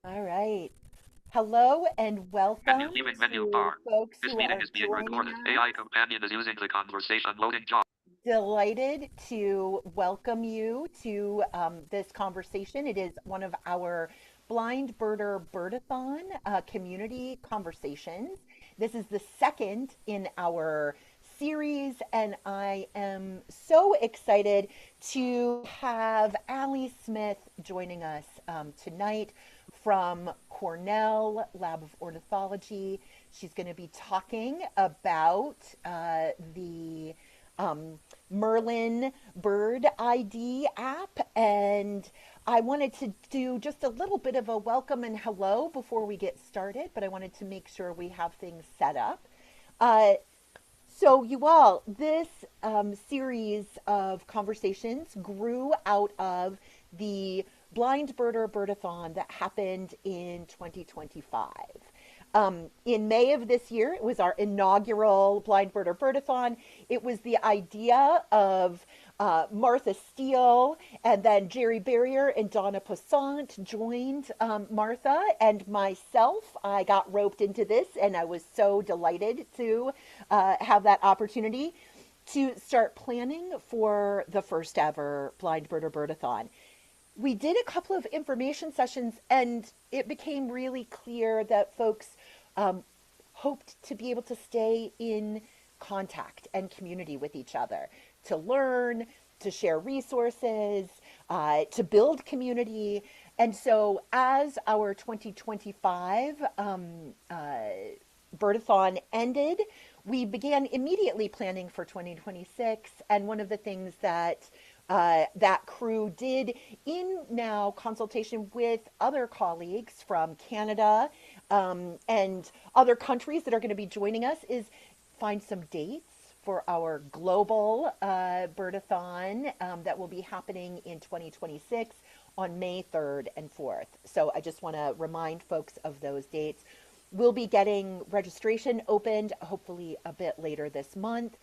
All right. Hello and Menu, welcome leaving menu to bar. folks This who meeting are is being joining recorded. us. AI companion is using the conversation loading job. Delighted to welcome you to this conversation. It is one of our Blind Birder Bird-a-Thon community conversations. This is the second in our series, and I am so excited to have Alli Smith joining us tonight from Cornell Lab of Ornithology. She's going to be talking about the um, Merlin Bird ID app. And I wanted to do just a little bit of a welcome and hello before we get started, but I wanted to make sure we have things set up. Uh, so, you all, this series of conversations grew out of the Blind Birder Bird-a-Thon that happened in 2025. In May of this year, it was our inaugural Blind Birder Bird-a-Thon. It was the idea of Martha Steele, and then Jerry Barrier and Donna Possant joined Martha and myself. I got roped into this, and I was so delighted to have that opportunity to start planning for the first ever Blind Birder Bird-a-thon. We did a couple of information sessions, and it became really clear that folks um, hoped to be able to stay in contact and community with each other, to learn, to share resources, to build community. And so, as our 2025 Bird-a-thon ended, we began immediately planning for 2026. And one of the things that that crew did in now consultation with other colleagues from Canada and other countries that are going to be joining us is find some dates for our global Bird-a-thon that will be happening in 2026 on May 3rd and 4th. So I just want to remind folks of those dates. We'll be getting registration opened hopefully a bit later this month.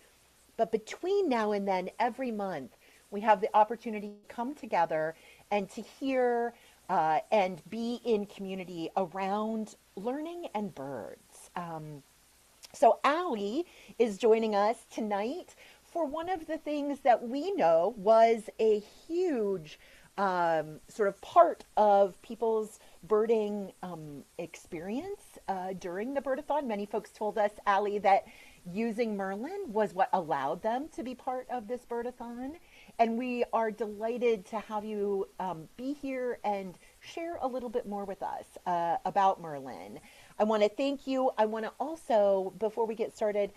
But between now and then, every month, we have the opportunity to come together and to hear and be in community around learning and birds. So Alli is joining us tonight for one of the things that we know was a huge sort of part of people's birding experience during the Bird-a-thon. Many folks told us, Alli, that using Merlin was what allowed them to be part of this Bird-a-thon. And we are delighted to have you be here and share a little bit more with us about Merlin. I want to thank you. I want to also, before we get started,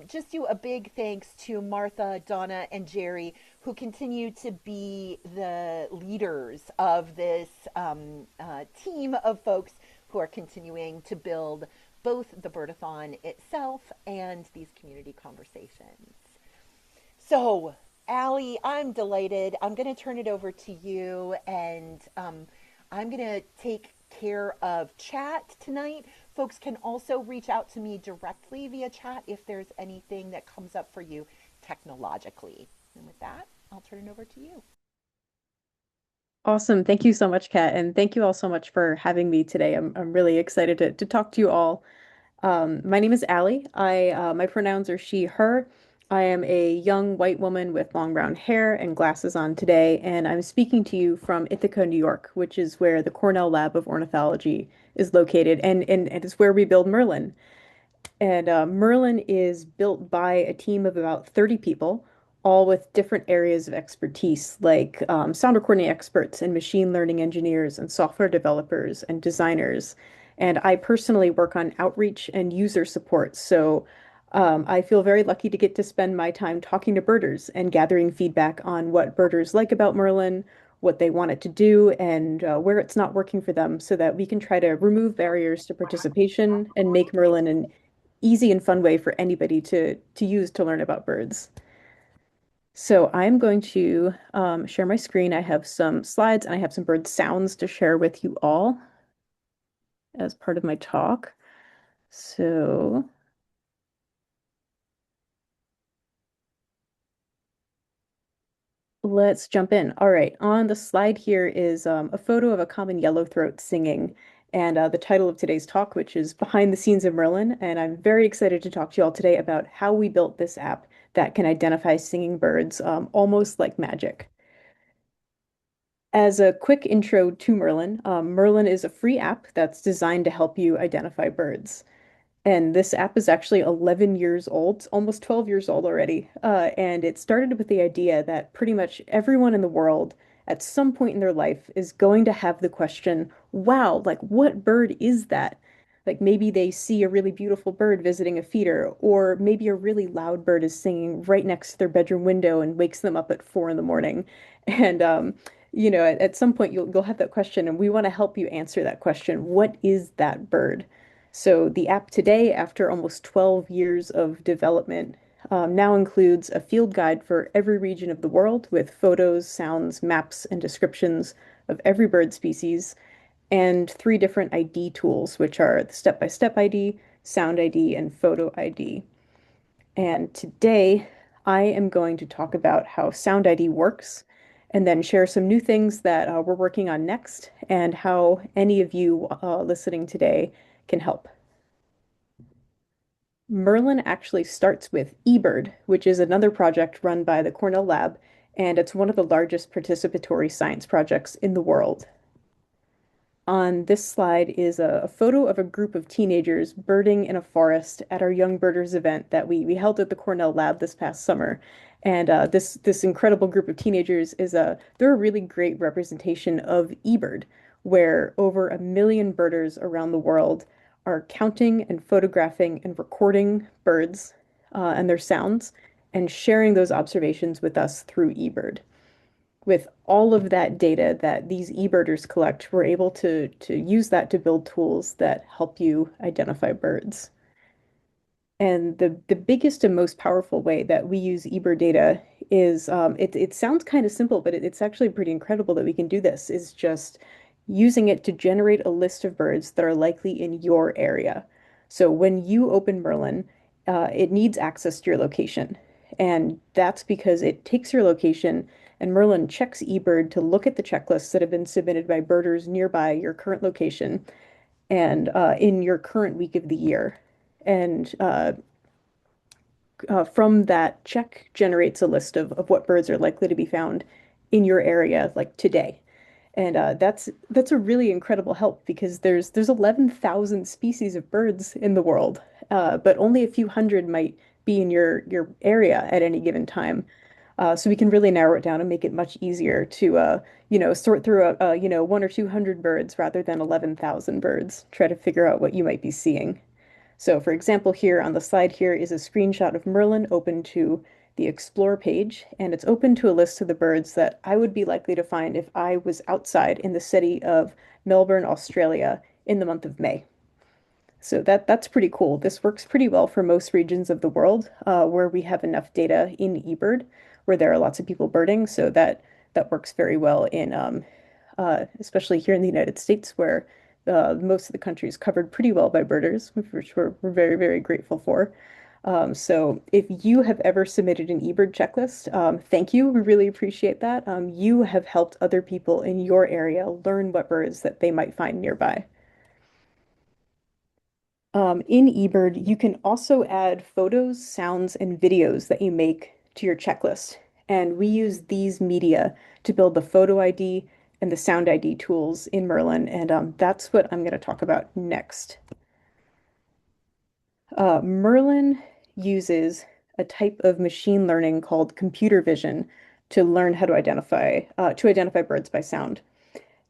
just do a big thanks to Martha, Donna, and Jerry, who continue to be the leaders of this team of folks who are continuing to build both the Bird-a-thon itself and these community conversations. So, Alli, I'm delighted. I'm going to turn it over to you, and I'm going to take care of chat tonight. Folks can also reach out to me directly via chat if there's anything that comes up for you technologically. And with that, I'll turn it over to you. Awesome. Thank you so much, Kat. And thank you all so much for having me today. I'm really excited to talk to you all. My name is Alli. My pronouns are she, her. I am a young white woman with long brown hair and glasses on today, and I'm speaking to you from Ithaca, New York, which is where the Cornell Lab of Ornithology is located, and it's where we build Merlin. And Merlin is built by a team of about 30 people, all with different areas of expertise, like sound recording experts and machine learning engineers and software developers and designers. And I personally work on outreach and user support. So I feel very lucky to get to spend my time talking to birders and gathering feedback on what birders like about Merlin, what they want it to do, and where it's not working for them so that we can try to remove barriers to participation and make Merlin an easy and fun way for anybody to use to learn about birds. So I'm going to share my screen. I have some slides and I have some bird sounds to share with you all as part of my talk. So Let's jump in. All right, on the slide here is a photo of a common yellowthroat singing, and the title of today's talk, which is Behind the Scenes of Merlin. And I'm very excited to talk to you all today about how we built this app that can identify singing birds almost like magic. As a quick intro to Merlin, Merlin is a free app that's designed to help you identify birds. And this app is actually 11 years old, it's almost 12 years old already. And it started with the idea that pretty much everyone in the world at some point in their life is going to have the question, wow, like what bird is that? Like maybe they see a really beautiful bird visiting a feeder, or maybe a really loud bird is singing right next to their bedroom window and wakes them up at 4 in the morning. And at some point you'll have that question, and we want to help you answer that question. What is that bird? So the app today, after almost 12 years of development, now includes a field guide for every region of the world with photos, sounds, maps, and descriptions of every bird species, and three different ID tools, which are the step-by-step ID, sound ID, and photo ID. And today, I am going to talk about how sound ID works, and then share some new things that we're working on next, and how any of you listening today can help. Merlin actually starts with eBird, which is another project run by the Cornell Lab, and it's one of the largest participatory science projects in the world. On this slide is a photo of a group of teenagers birding in a forest at our Young Birders event that we held at the Cornell Lab this past summer. And this incredible group of teenagers they're a really great representation of eBird, where over 1 million birders around the world are counting and photographing and recording birds and their sounds and sharing those observations with us through eBird. With all of that data that these eBirders collect, we're able to use that to build tools that help you identify birds. And the biggest and most powerful way that we use eBird data is it sounds kind of simple, but it's actually pretty incredible that we can do this, is just using it to generate a list of birds that are likely in your area. So when you open Merlin, it needs access to your location. And that's because it takes your location and Merlin checks eBird to look at the checklists that have been submitted by birders nearby your current location and in your current week of the year. And from that check generates a list of what birds are likely to be found in your area, like today. And that's a really incredible help because there's 11,000 species of birds in the world, but only a few hundred might be in your area at any given time. So we can really narrow it down and make it much easier to sort through one or 200 birds rather than 11,000 birds. Try to figure out what you might be seeing. So for example, here on the slide here is a screenshot of Merlin open to the Explore page, and it's open to a list of the birds that I would be likely to find if I was outside in the city of Melbourne, Australia in the month of May. So that's pretty cool. This works pretty well for most regions of the world where we have enough data in eBird, where there are lots of people birding. So that works very well in especially here in the United States, where most of the country is covered pretty well by birders, which we're very, very grateful for. So if you have ever submitted an eBird checklist, thank you. We really appreciate that. You have helped other people in your area learn what birds that they might find nearby. In eBird, you can also add photos, sounds, and videos that you make to your checklist. And we use these media to build the photo ID and the sound ID tools in Merlin. And that's what I'm going to talk about next. Merlin uses a type of machine learning called computer vision to learn how to identify birds by sound.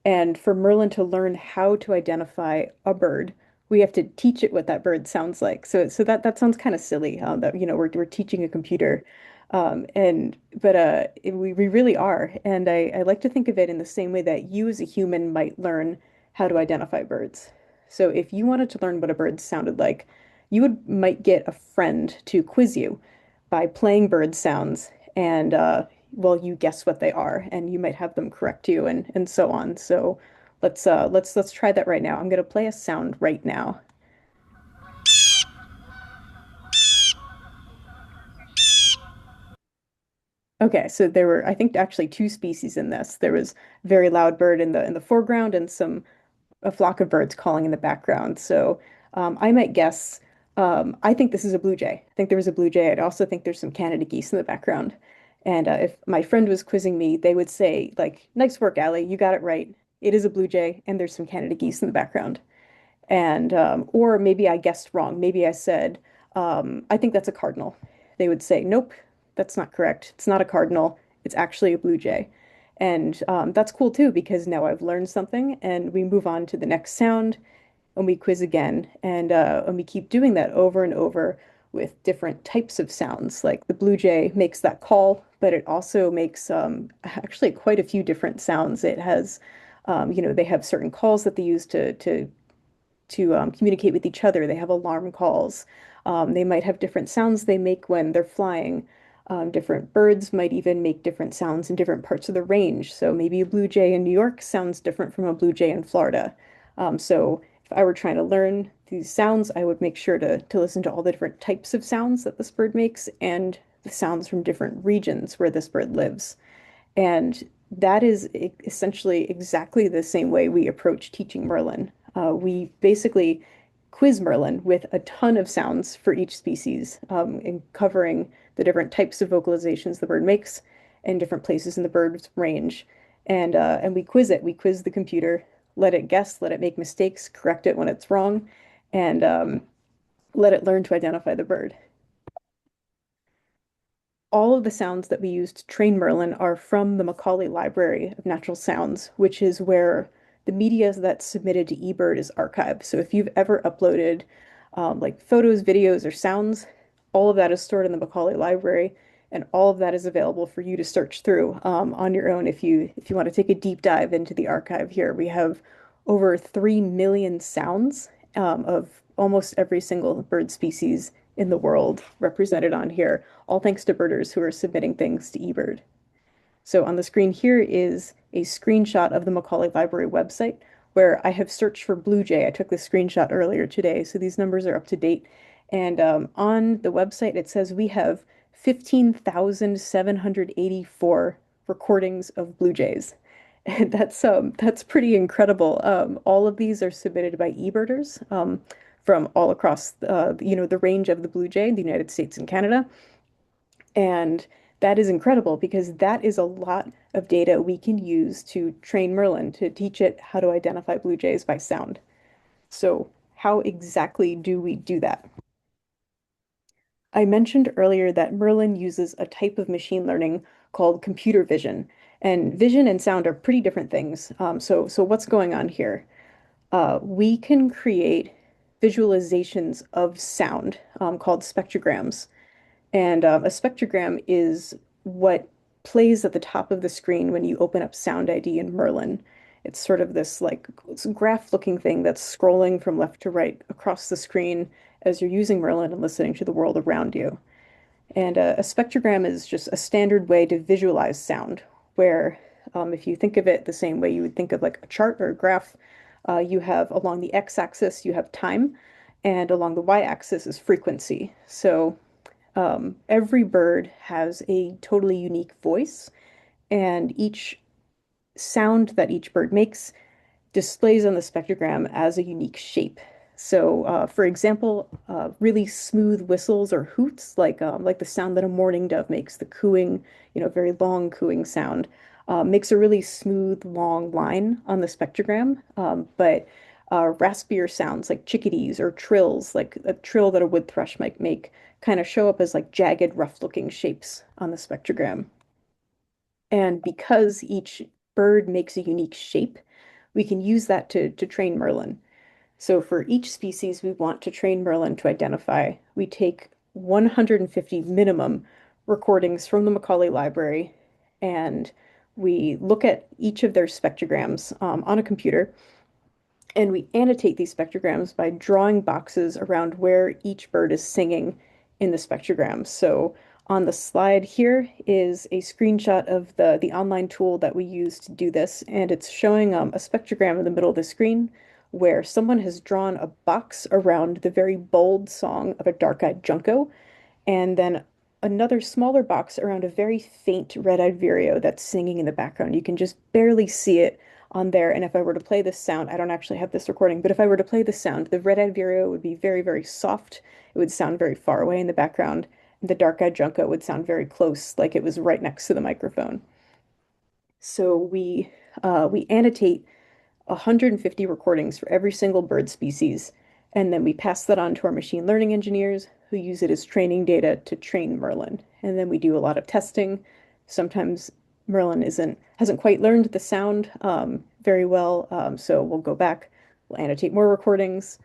And for Merlin to learn how to identify a bird, we have to teach it what that bird sounds like. So that sounds kind of silly, that we're teaching a computer, we really are. And I like to think of it in the same way that you as a human might learn how to identify birds. So if you wanted to learn what a bird sounded like, you might get a friend to quiz you by playing bird sounds and well, you guess what they are, and you might have them correct you, and so on. So let's try that right now. I'm gonna play a sound right now. Okay, so there were, I think, actually two species in this. There was very loud bird in the foreground and some a flock of birds calling in the background. So I might guess. I think this is a blue jay. I think there was a blue jay. I'd also think there's some Canada geese in the background. And if my friend was quizzing me, they would say, like, "Nice work, Allie. You got it right. It is a blue jay, and there's some Canada geese in the background." And or maybe I guessed wrong. Maybe I said, I think that's a cardinal. They would say, nope, that's not correct. It's not a cardinal. It's actually a blue jay. And that's cool too, because now I've learned something and we move on to the next sound and we quiz again. And we keep doing that over and over with different types of sounds. Like the blue jay makes that call, but it also makes actually quite a few different sounds. It has, they have certain calls that they use to communicate with each other. They have alarm calls. They might have different sounds they make when they're flying. Different birds might even make different sounds in different parts of the range. So maybe a blue jay in New York sounds different from a blue jay in Florida. So if I were trying to learn these sounds, I would make sure to listen to all the different types of sounds that this bird makes and the sounds from different regions where this bird lives. And that is essentially exactly the same way we approach teaching Merlin. We basically quiz Merlin with a ton of sounds for each species, and covering the different types of vocalizations the bird makes and different places in the bird's range. And we quiz it. We quiz the computer, let it guess, let it make mistakes, correct it when it's wrong, and let it learn to identify the bird. All of the sounds that we use to train Merlin are from the Macaulay Library of Natural Sounds, which is where the media that's submitted to eBird is archived. So if you've ever uploaded like photos, videos, or sounds, all of that is stored in the Macaulay Library, and all of that is available for you to search through on your own if you want to take a deep dive into the archive here. We have over 3 million sounds of almost every single bird species in the world represented on here, all thanks to birders who are submitting things to eBird. So on the screen here is a screenshot of the Macaulay Library website where I have searched for blue jay. I took this screenshot earlier today, so these numbers are up to date. And on the website, it says we have 15,784 recordings of blue jays. And that's pretty incredible. All of these are submitted by eBirders from all across the range of the blue jay in the United States and Canada. And that is incredible because that is a lot of data we can use to train Merlin to teach it how to identify blue jays by sound. So how exactly do we do that? I mentioned earlier that Merlin uses a type of machine learning called computer vision, and vision and sound are pretty different things. So what's going on here? We can create visualizations of sound called spectrograms. And a spectrogram is what plays at the top of the screen when you open up Sound ID in Merlin. It's sort of this like graph-looking thing that's scrolling from left to right across the screen as you're using Merlin and listening to the world around you. And a spectrogram is just a standard way to visualize sound, where if you think of it the same way you would think of like a chart or a graph, you have along the x-axis, you have time, and along the y-axis is frequency. So every bird has a totally unique voice, and each sound that each bird makes displays on the spectrogram as a unique shape. So, for example, really smooth whistles or hoots, like the sound that a mourning dove makes, the cooing, very long cooing sound, makes a really smooth, long line on the spectrogram. But raspier sounds like chickadees or trills, like a trill that a wood thrush might make, kind of show up as like jagged, rough-looking shapes on the spectrogram. And because each bird makes a unique shape, we can use that to train Merlin. So for each species we want to train Merlin to identify, we take 150 minimum recordings from the Macaulay Library, and we look at each of their spectrograms on a computer, and we annotate these spectrograms by drawing boxes around where each bird is singing in the spectrogram. So on the slide here is a screenshot of the online tool that we use to do this, and it's showing a spectrogram in the middle of the screen where someone has drawn a box around the very bold song of a dark-eyed junco, and then another smaller box around a very faint red-eyed vireo that's singing in the background. You can just barely see it on there. And if I were to play this sound, I don't actually have this recording, but if I were to play this sound, the red-eyed vireo would be very, very soft. It would sound very far away in the background. And the dark-eyed junco would sound very close, like it was right next to the microphone. So we annotate 150 recordings for every single bird species, and then we pass that on to our machine learning engineers who use it as training data to train Merlin. And then we do a lot of testing. Sometimes Merlin hasn't quite learned the sound very well, so we'll go back, we'll annotate more recordings,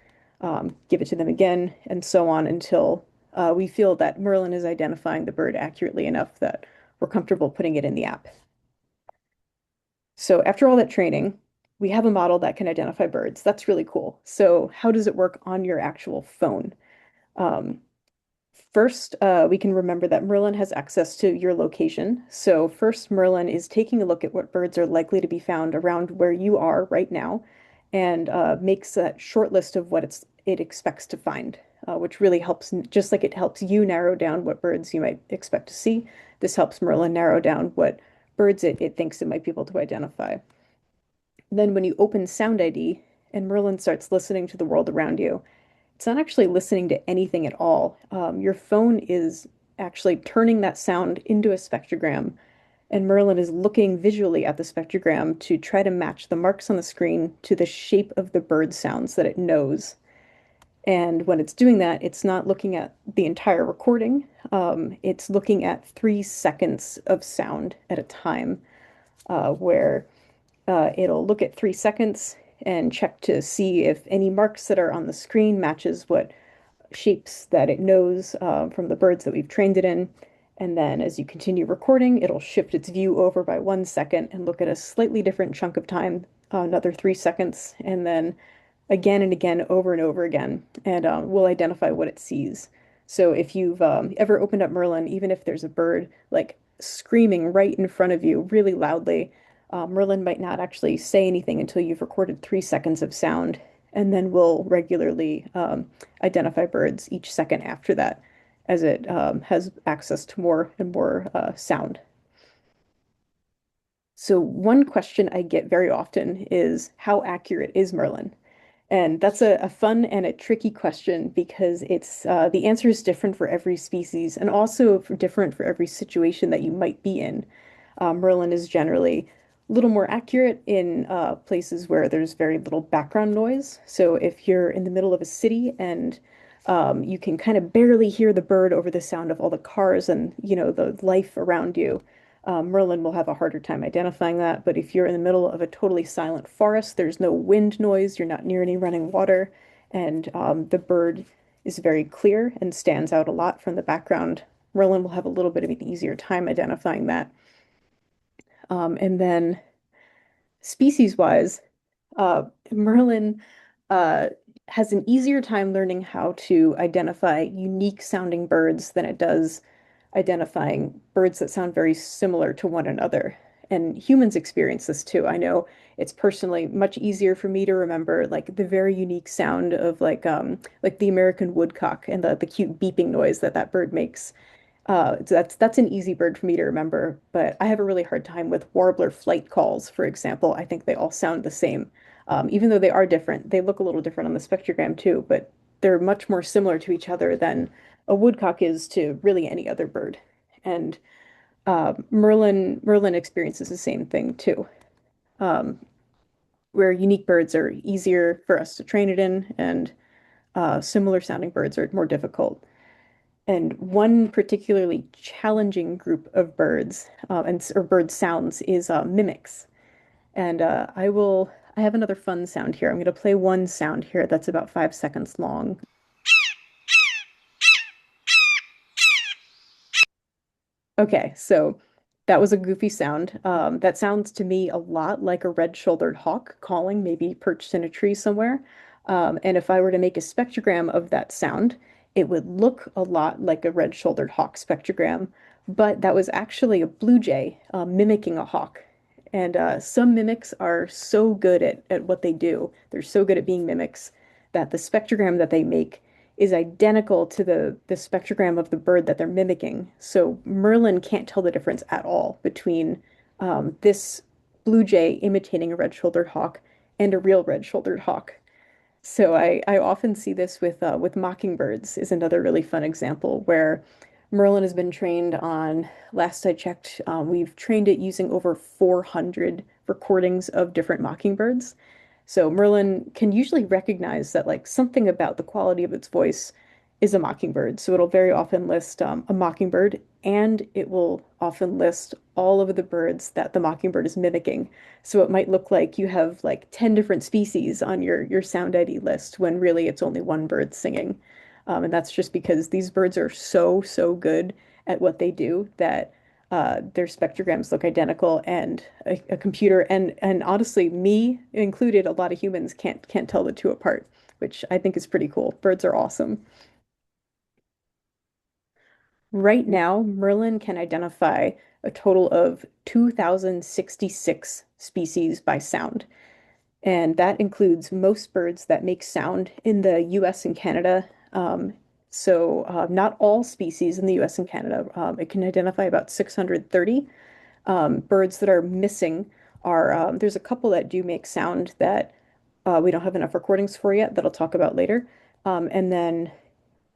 give it to them again, and so on until we feel that Merlin is identifying the bird accurately enough that we're comfortable putting it in the app. So after all that training, we have a model that can identify birds. That's really cool. So how does it work on your actual phone? Um, First, we can remember that Merlin has access to your location. So first, Merlin is taking a look at what birds are likely to be found around where you are right now, and makes a short list of what it expects to find, which really helps, just like it helps you narrow down what birds you might expect to see. This helps Merlin narrow down what birds it thinks it might be able to identify. Then when you open Sound ID and Merlin starts listening to the world around you, it's not actually listening to anything at all. Your phone is actually turning that sound into a spectrogram, and Merlin is looking visually at the spectrogram to try to match the marks on the screen to the shape of the bird sounds that it knows. And when it's doing that, it's not looking at the entire recording. It's looking at 3 seconds of sound at a time, where it'll look at 3 seconds and check to see if any marks that are on the screen matches what shapes that it knows from the birds that we've trained it in. And then as you continue recording, it'll shift its view over by 1 second and look at a slightly different chunk of time, another 3 seconds, and then again and again, over and over again, and we'll identify what it sees. So if you've ever opened up Merlin, even if there's a bird like screaming right in front of you really loudly, Merlin might not actually say anything until you've recorded 3 seconds of sound, and then we'll regularly identify birds each second after that as it has access to more and more sound. So one question I get very often is, how accurate is Merlin? And that's a fun and a tricky question because it's the answer is different for every species and also different for every situation that you might be in. Merlin is generally a little more accurate in places where there's very little background noise. So if you're in the middle of a city and you can kind of barely hear the bird over the sound of all the cars and the life around you, Merlin will have a harder time identifying that. But if you're in the middle of a totally silent forest, there's no wind noise, you're not near any running water, and the bird is very clear and stands out a lot from the background, Merlin will have a little bit of an easier time identifying that. And then species-wise, Merlin uh, has an easier time learning how to identify unique sounding birds than it does identifying birds that sound very similar to one another. And humans experience this too. I know it's personally much easier for me to remember like the very unique sound of like the American woodcock and the cute beeping noise that that bird makes. So that's an easy bird for me to remember, but I have a really hard time with warbler flight calls, for example. I think they all sound the same. Even though they are different, they look a little different on the spectrogram too, but they're much more similar to each other than a woodcock is to really any other bird. And Merlin experiences the same thing too, um, where unique birds are easier for us to train it in, and similar sounding birds are more difficult. And one particularly challenging group of birds or bird sounds is mimics. And I have another fun sound here. I'm going to play one sound here that's about 5 seconds long. Okay, so that was a goofy sound. That sounds to me a lot like a red-shouldered hawk calling, maybe perched in a tree somewhere. And if I were to make a spectrogram of that sound, it would look a lot like a red-shouldered hawk spectrogram, but that was actually a blue jay mimicking a hawk. And some mimics are so good at what they do, they're so good at being mimics, that the spectrogram that they make is identical to the spectrogram of the bird that they're mimicking. So Merlin can't tell the difference at all between this blue jay imitating a red-shouldered hawk and a real red-shouldered hawk. So I often see this with mockingbirds is another really fun example where Merlin has been trained on, last I checked, we've trained it using over 400 recordings of different mockingbirds. So Merlin can usually recognize that like something about the quality of its voice is a mockingbird. So it'll very often list a mockingbird, and it will often list all of the birds that the mockingbird is mimicking. So it might look like you have like 10 different species on your sound ID list when really it's only one bird singing. And that's just because these birds are so good at what they do that their spectrograms look identical, and a computer and honestly, me included, a lot of humans can't tell the two apart, which I think is pretty cool. Birds are awesome. Right now, Merlin can identify a total of 2,066 species by sound. And that includes most birds that make sound in the US and Canada. Not all species in the US and Canada. It can identify about 630. Birds that are missing are, there's a couple that do make sound that we don't have enough recordings for yet that I'll talk about later. And then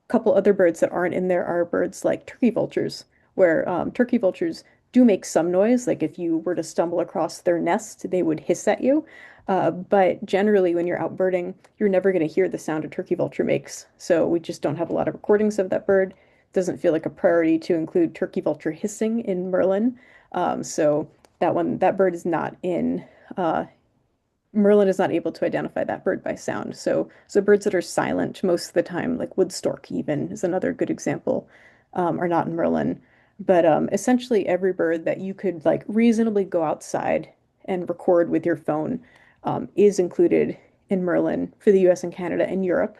couple other birds that aren't in there are birds like turkey vultures, where turkey vultures do make some noise. Like if you were to stumble across their nest, they would hiss at you. But generally, when you're out birding, you're never going to hear the sound a turkey vulture makes. So we just don't have a lot of recordings of that bird. Doesn't feel like a priority to include turkey vulture hissing in Merlin. So that bird is not in Merlin is not able to identify that bird by sound. So birds that are silent most of the time, like wood stork even is another good example, are not in Merlin. But essentially every bird that you could like reasonably go outside and record with your phone is included in Merlin for the US and Canada and Europe.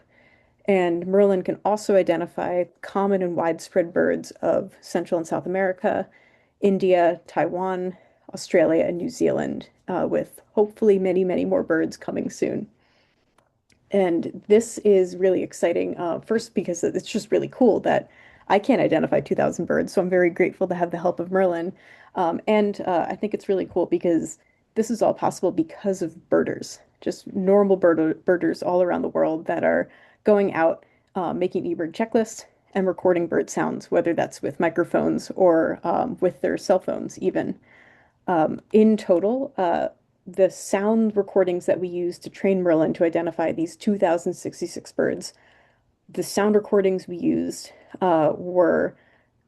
And Merlin can also identify common and widespread birds of Central and South America, India, Taiwan, Australia, and New Zealand, with hopefully many more birds coming soon. And this is really exciting, first because it's just really cool that I can't identify 2,000 birds, so I'm very grateful to have the help of Merlin. I think it's really cool because this is all possible because of birders, just normal birders all around the world that are going out, making eBird checklists and recording bird sounds, whether that's with microphones or with their cell phones even. In total, the sound recordings that we use to train Merlin to identify these 2,066 birds, the sound recordings we used were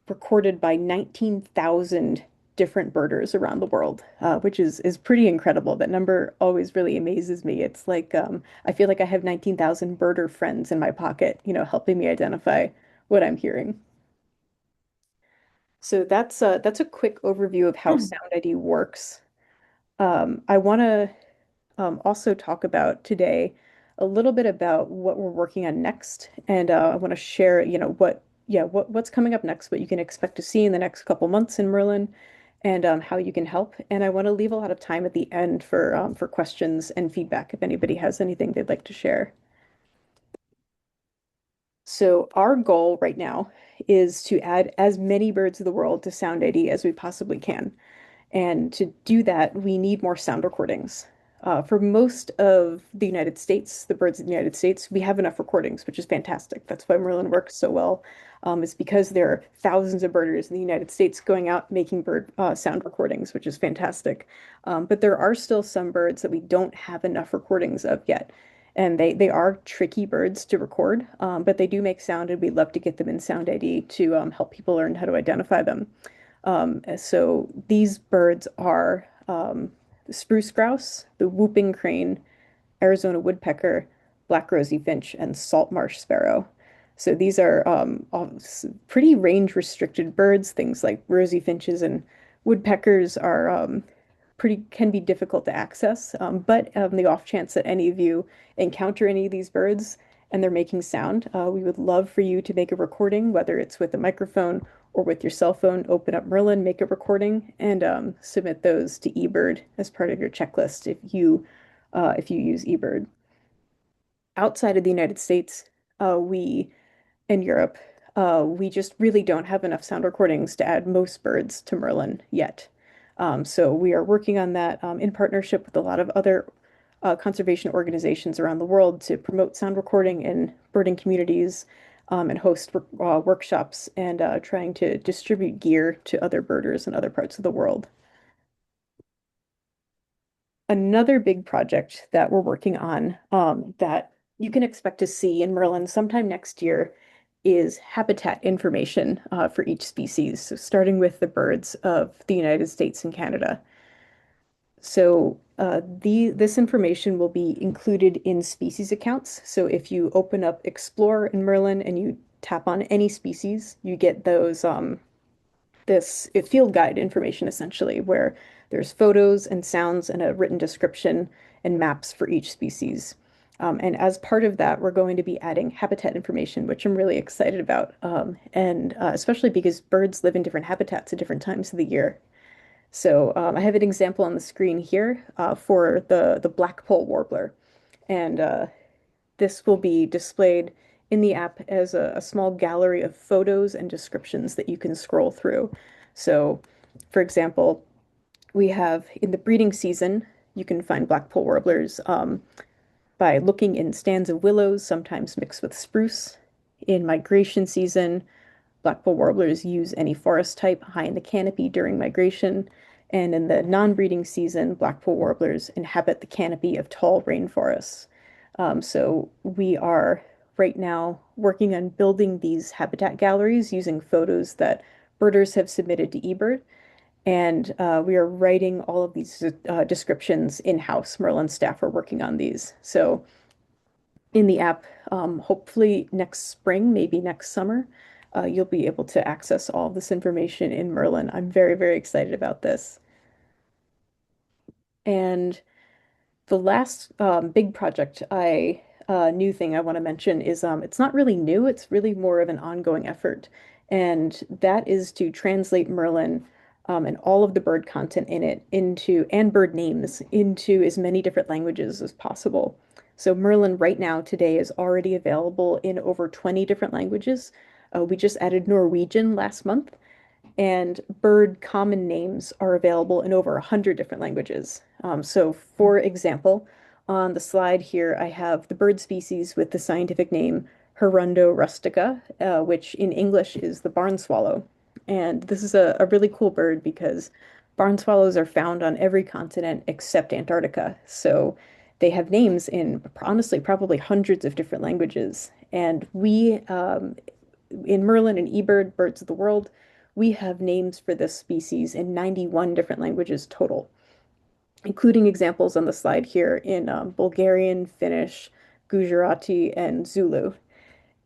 recorded by 19,000 different birders around the world, which is pretty incredible. That number always really amazes me. It's like I feel like I have 19,000 birder friends in my pocket, helping me identify what I'm hearing. So that's a quick overview of how Sound ID works. I want to also talk about today a little bit about what we're working on next, and I want to share, what's coming up next, what you can expect to see in the next couple months in Merlin, and how you can help. And I want to leave a lot of time at the end for questions and feedback if anybody has anything they'd like to share. So our goal right now is to add as many birds of the world to Sound ID as we possibly can. And to do that, we need more sound recordings. For most of the United States, the birds in the United States, we have enough recordings, which is fantastic. That's why Merlin works so well. It's because there are thousands of birders in the United States going out making bird sound recordings, which is fantastic. But there are still some birds that we don't have enough recordings of yet. And they are tricky birds to record, but they do make sound, and we'd love to get them in Sound ID to help people learn how to identify them. So these birds are the spruce grouse, the whooping crane, Arizona woodpecker, black rosy finch, and salt marsh sparrow. So these are pretty range restricted birds. Things like rosy finches and woodpeckers are pretty can be difficult to access. But the off chance that any of you encounter any of these birds and they're making sound, we would love for you to make a recording, whether it's with a microphone or with your cell phone. Open up Merlin, make a recording, and submit those to eBird as part of your checklist if you use eBird. Outside of the United States, we in Europe. We just really don't have enough sound recordings to add most birds to Merlin yet. So we are working on that in partnership with a lot of other conservation organizations around the world to promote sound recording in birding communities and host workshops and trying to distribute gear to other birders in other parts of the world. Another big project that we're working on that you can expect to see in Merlin sometime next year is habitat information for each species. So starting with the birds of the United States and Canada. So this information will be included in species accounts. So if you open up Explore in Merlin and you tap on any species, you get those this field guide information essentially, where there's photos and sounds and a written description and maps for each species. And as part of that, we're going to be adding habitat information, which I'm really excited about, and especially because birds live in different habitats at different times of the year. So I have an example on the screen here for the Blackpoll warbler, and this will be displayed in the app as a small gallery of photos and descriptions that you can scroll through. So, for example, we have in the breeding season, you can find Blackpoll warblers by looking in stands of willows, sometimes mixed with spruce. In migration season, Blackpoll warblers use any forest type high in the canopy during migration. And in the non-breeding season, Blackpoll warblers inhabit the canopy of tall rainforests. So we are right now working on building these habitat galleries using photos that birders have submitted to eBird. And we are writing all of these descriptions in-house. Merlin staff are working on these. So in the app, hopefully next spring, maybe next summer, you'll be able to access all of this information in Merlin. I'm very, very excited about this. And the last big project new thing I want to mention is it's not really new, it's really more of an ongoing effort. And that is to translate Merlin and all of the bird content in it and bird names into as many different languages as possible. So Merlin right now today is already available in over 20 different languages. We just added Norwegian last month, and bird common names are available in over 100 different languages. So, for example, on the slide here, I have the bird species with the scientific name Hirundo rustica, which in English is the barn swallow. And this is a really cool bird because barn swallows are found on every continent except Antarctica. So they have names in honestly probably hundreds of different languages. And we in Merlin and eBird, Birds of the World, we have names for this species in 91 different languages total, including examples on the slide here in Bulgarian, Finnish, Gujarati, and Zulu.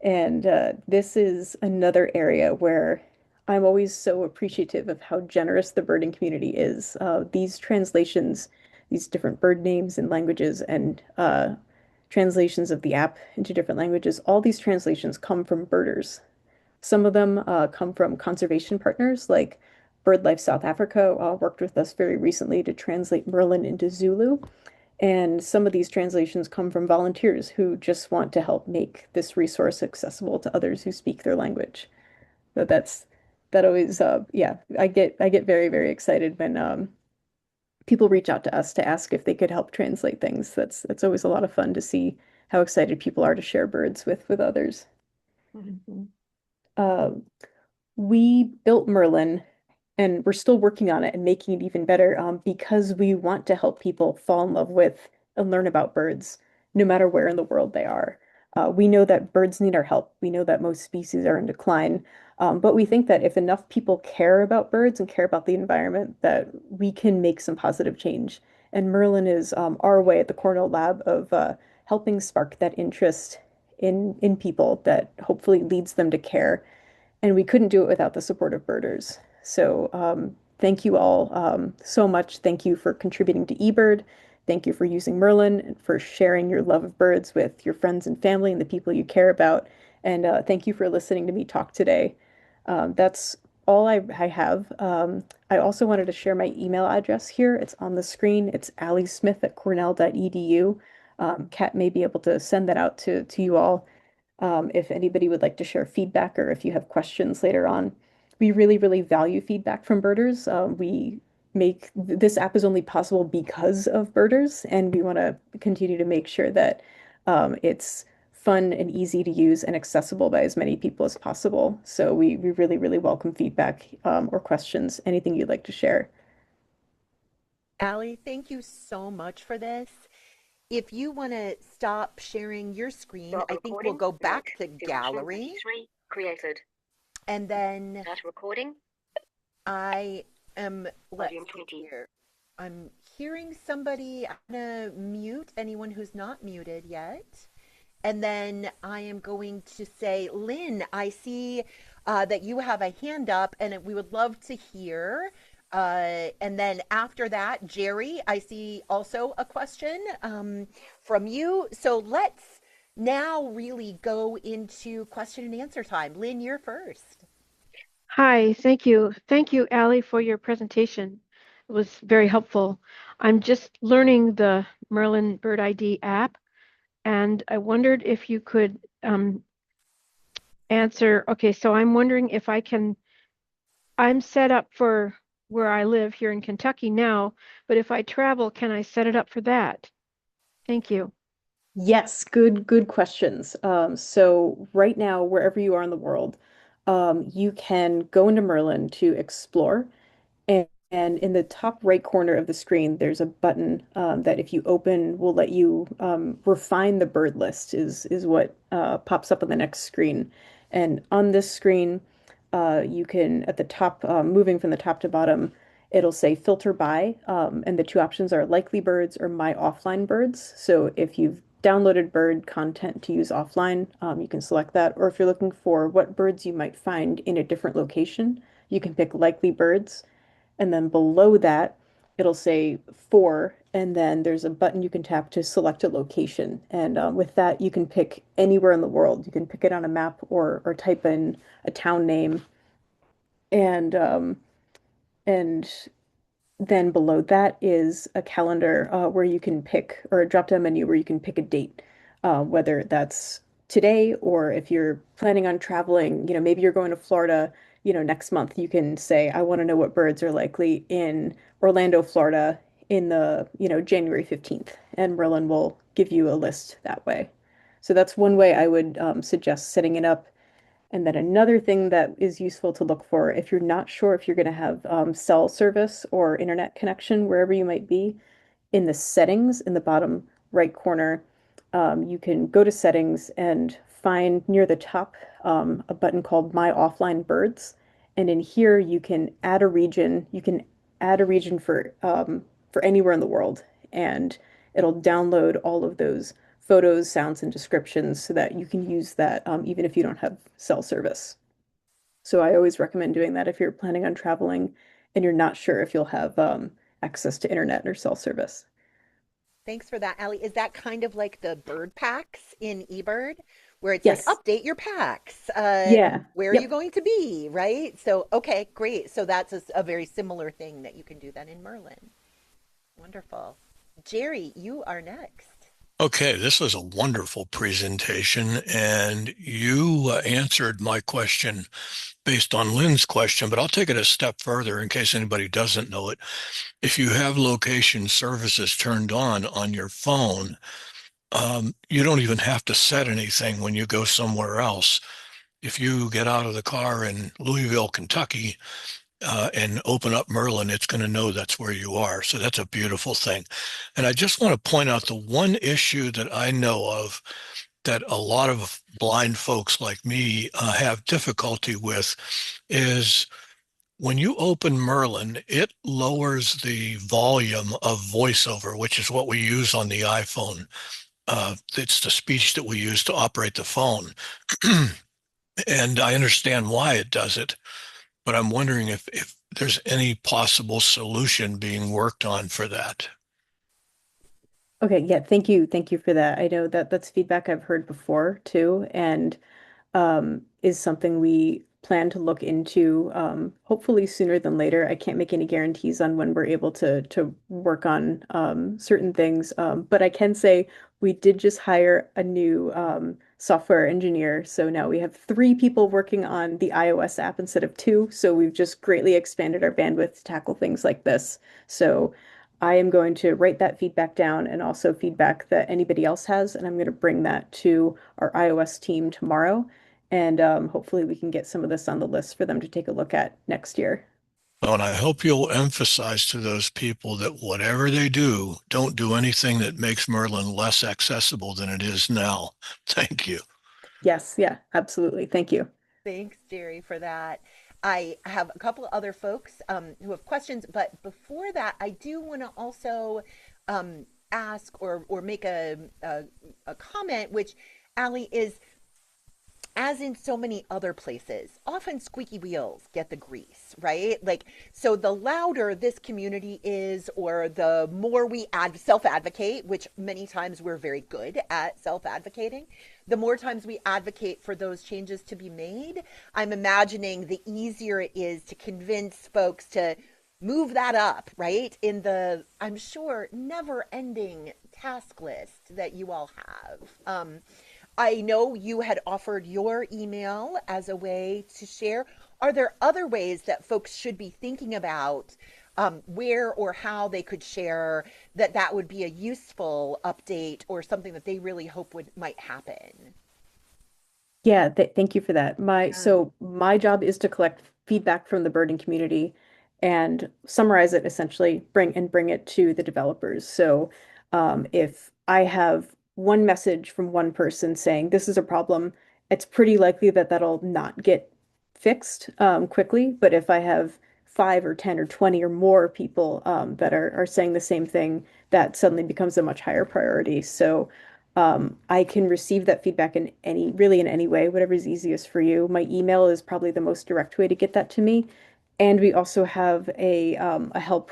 And this is another area where I'm always so appreciative of how generous the birding community is. These translations, these different bird names and languages and translations of the app into different languages, all these translations come from birders. Some of them come from conservation partners like BirdLife South Africa worked with us very recently to translate Merlin into Zulu. And some of these translations come from volunteers who just want to help make this resource accessible to others who speak their language. So that always yeah, I get very, very excited when people reach out to us to ask if they could help translate things. That's always a lot of fun to see how excited people are to share birds with others. Mhm. Uh, we built Merlin and we're still working on it and making it even better because we want to help people fall in love with and learn about birds, no matter where in the world they are. We know that birds need our help. We know that most species are in decline. But we think that if enough people care about birds and care about the environment, that we can make some positive change. And Merlin is our way at the Cornell Lab of helping spark that interest in people that hopefully leads them to care, and we couldn't do it without the support of birders. So thank you all so much. Thank you for contributing to eBird. Thank you for using Merlin and for sharing your love of birds with your friends and family and the people you care about. And thank you for listening to me talk today. That's all I have. I also wanted to share my email address here. It's on the screen. It's allismith@cornell.edu. Kat may be able to send that out to you all. if anybody would like to share feedback or if you have questions later on. We really, really value feedback from birders. We make this app is only possible because of birders, and we want to continue to make sure that it's fun and easy to use and accessible by as many people as possible. So we really, really welcome feedback or questions, anything you'd like to share. Allie, thank you so much for this. If you want to stop sharing your screen, Start I think we'll recording. go Link. back to 253 gallery. created. And then Start recording. I am, let's Volume see 20. here. I'm hearing somebody. I'm going to mute anyone who's not muted yet. And then I am going to say, Lynn, I see that you have a hand up and we would love to hear. And then after that, Jerry, I see also a question from you. So let's now really go into question and answer time. Lynn, you're first. Hi, thank you. Thank you, Allie, for your presentation. It was very helpful. I'm just learning the Merlin Bird ID app, and I wondered if you could answer. Okay, so I'm wondering if I'm set up for where I live here in Kentucky now, but if I travel, can I set it up for that? Thank you. Yes, good questions. So right now, wherever you are in the world, you can go into Merlin to explore. And in the top right corner of the screen, there's a button that if you open will let you refine the bird list is what pops up on the next screen. And on this screen, you can at the top, moving from the top to bottom, it'll say filter by, and the two options are likely birds or my offline birds. So if you've downloaded bird content to use offline, you can select that. Or if you're looking for what birds you might find in a different location, you can pick likely birds. And then below that, it'll say for, and then there's a button you can tap to select a location. And with that, you can pick anywhere in the world. You can pick it on a map or type in a town name. And and then below that is a calendar where you can pick, or a drop-down menu where you can pick a date, whether that's today or if you're planning on traveling, maybe you're going to Florida, next month, you can say, I want to know what birds are likely in Orlando, Florida in the, January 15th, and Merlin will give you a list that way. So that's one way I would suggest setting it up. And then another thing that is useful to look for if you're not sure if you're going to have cell service or internet connection wherever you might be, in the settings in the bottom right corner, you can go to settings and find near the top a button called My Offline Birds. And in here, you can add a region. You can add a region for anywhere in the world, and it'll download all of those photos, sounds, and descriptions so that you can use that even if you don't have cell service. So I always recommend doing that if you're planning on traveling and you're not sure if you'll have access to internet or cell service. Thanks for that, Allie. Is that kind of like the bird packs in eBird, where it's like Yes. update your packs? Yeah. Where are you Yep. going to be? Right. So, okay, great. So that's a very similar thing that you can do then in Merlin. Wonderful. Jerry, you are next. Okay, this was a wonderful presentation, and you answered my question based on Lynn's question, but I'll take it a step further in case anybody doesn't know it. If you have location services turned on your phone, you don't even have to set anything when you go somewhere else. If you get out of the car in Louisville, Kentucky, and open up Merlin, it's going to know that's where you are. So that's a beautiful thing. And I just want to point out the one issue that I know of that a lot of blind folks like me have difficulty with is when you open Merlin, it lowers the volume of voiceover, which is what we use on the iPhone. It's the speech that we use to operate the phone. And I understand why it does it, but I'm wondering if there's any possible solution being worked on for that. Okay, yeah, thank you. Thank you for that. I know that that's feedback I've heard before too, and is something we plan to look into, hopefully sooner than later. I can't make any guarantees on when we're able to work on certain things, but I can say we did just hire a new software engineer. So now we have 3 people working on the iOS app instead of 2. So we've just greatly expanded our bandwidth to tackle things like this. So I am going to write that feedback down and also feedback that anybody else has, and I'm going to bring that to our iOS team tomorrow. And hopefully we can get some of this on the list for them to take a look at next year. Well, and I hope you'll emphasize to those people that whatever they do, don't do anything that makes Merlin less accessible than it is now. Thank you. Yes, yeah, absolutely. Thank you. Thanks, Jerry, for that. I have a couple of other folks who have questions, but before that, I do want to also ask or make a comment, which Alli is, as in so many other places, often squeaky wheels get the grease, right? Like, so the louder this community is, or the more we self advocate, which many times we're very good at self advocating, the more times we advocate for those changes to be made, I'm imagining the easier it is to convince folks to move that up, right? In the, I'm sure, never ending task list that you all have. I know you had offered your email as a way to share. Are there other ways that folks should be thinking about where or how they could share that would be a useful update or something that they really hope might happen? Yeah, thank you for that. My job is to collect feedback from the birding community and summarize it essentially, bring it to the developers. So if I have one message from one person saying this is a problem, it's pretty likely that that'll not get fixed quickly. But if I have 5 or 10 or 20 or more people that are saying the same thing, that suddenly becomes a much higher priority. So I can receive that feedback in really in any way, whatever's easiest for you. My email is probably the most direct way to get that to me. And we also have a help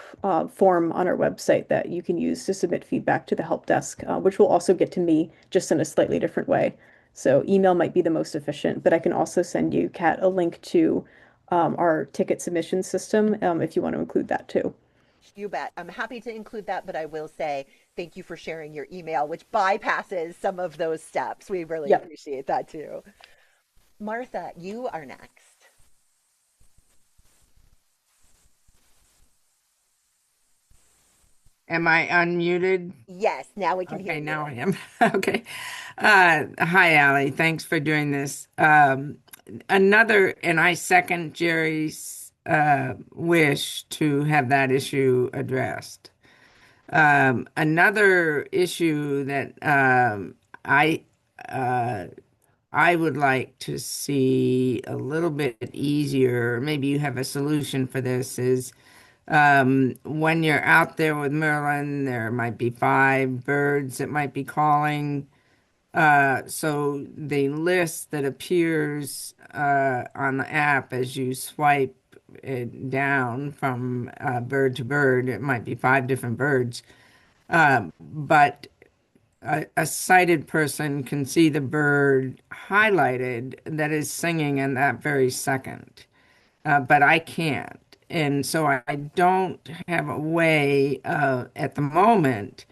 form on our website that you can use to submit feedback to the help desk, which will also get to me just in a slightly different way. So email might be the most efficient, but I can also send you, Kat, a link to our ticket submission system if you want to include that too. You bet. I'm happy to include that, but I will say thank you for sharing your email, which bypasses some of those steps. We really Yep. appreciate that too. Martha, you are next. Am I unmuted? Yes, now we can hear Okay, now you. I am. Okay. Hi, Allie. Thanks for doing this. And I second Jerry's wish to have that issue addressed. Another issue that uh, I would like to see a little bit easier, maybe you have a solution for this, is when you're out there with Merlin, there might be 5 birds that might be calling. So the list that appears on the app as you swipe it down from bird to bird, it might be 5 different birds. But a sighted person can see the bird highlighted that is singing in that very second, but I can't. And so I don't have a way at the moment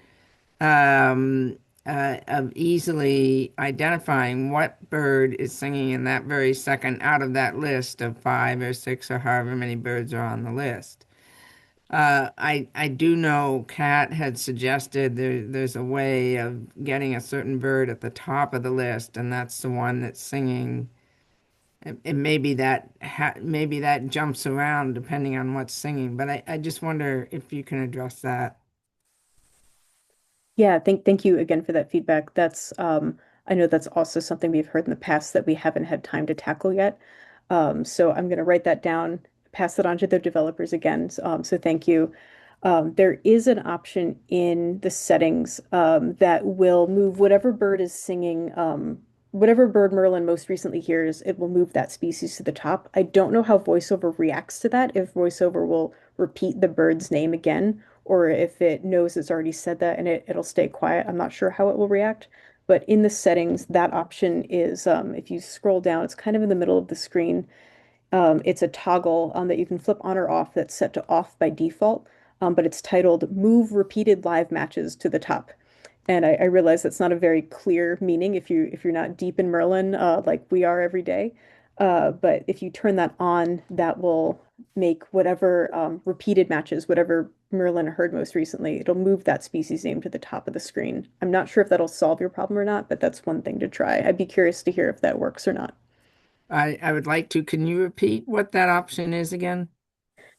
of easily identifying what bird is singing in that very second out of that list of 5 or 6 or however many birds are on the list. I do know Kat had suggested there's a way of getting a certain bird at the top of the list, and that's the one that's singing. And maybe maybe that jumps around depending on what's singing. But I just wonder if you can address that. Yeah, thank you again for that feedback. That's I know that's also something we've heard in the past that we haven't had time to tackle yet. So I'm going to write that down, pass it on to the developers again. So thank you. There is an option in the settings that will move whatever bird is singing, whatever bird Merlin most recently hears, it will move that species to the top. I don't know how VoiceOver reacts to that, if VoiceOver will repeat the bird's name again, or if it knows it's already said that and it'll stay quiet. I'm not sure how it will react. But in the settings, that option is, if you scroll down, it's kind of in the middle of the screen. It's a toggle that you can flip on or off that's set to off by default, but it's titled Move Repeated Live Matches to the Top. And I realize that's not a very clear meaning if you're not deep in Merlin like we are every day. But if you turn that on, that will make whatever repeated matches, whatever Merlin heard most recently, it'll move that species name to the top of the screen. I'm not sure if that'll solve your problem or not, but that's one thing to try. I'd be curious to hear if that works or not. I would like to. Can you repeat what that option is again?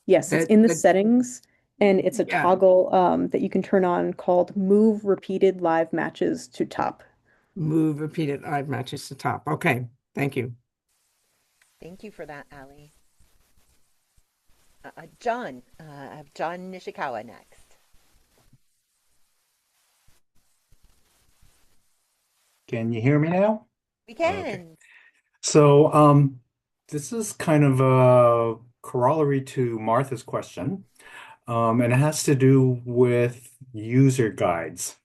Yes, it's That in the that settings, and it's a yeah, toggle that you can turn on called Move Repeated Live Matches to Top. move repeated live matches to top. Okay, thank you. Thank you for that, Ali. John, I have John Nishikawa next. Can you hear me now? We Okay. can. So, this is kind of a corollary to Martha's question, and it has to do with user guides.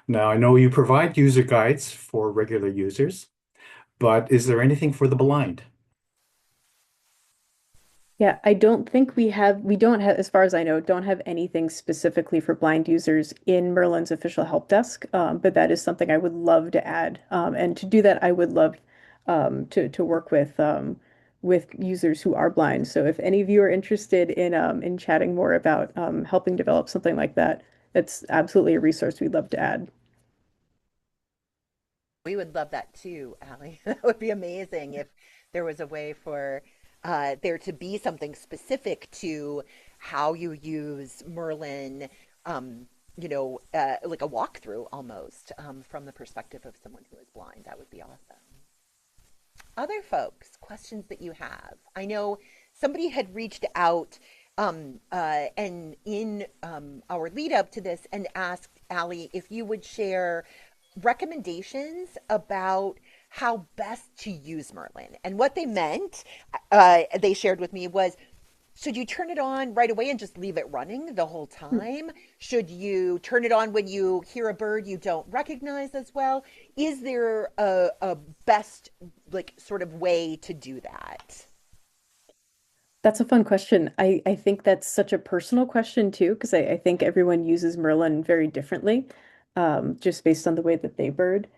Now, I know you provide user guides for regular users, but is there anything for the blind? Yeah, I don't think we don't have, as far as I know, don't have anything specifically for blind users in Merlin's official help desk. But that is something I would love to add. And to do that, I would love to work with users who are blind. So if any of you are interested in chatting more about helping develop something like that, it's absolutely a resource we'd love to add. We would love that too, Ali. That would be amazing if there was a way for there to be something specific to how you use Merlin, like a walkthrough almost from the perspective of someone who is blind. That would be awesome. Other folks, questions that you have. I know somebody had reached out and in our lead up to this and asked Ali if you would share recommendations about how best to use Merlin. And what they meant, they shared with me, was should you turn it on right away and just leave it running the whole time? Should you turn it on when you hear a bird you don't recognize as well? Is there a best, like, sort of way to do that? That's a fun question. I think that's such a personal question too, because I think everyone uses Merlin very differently, just based on the way that they bird.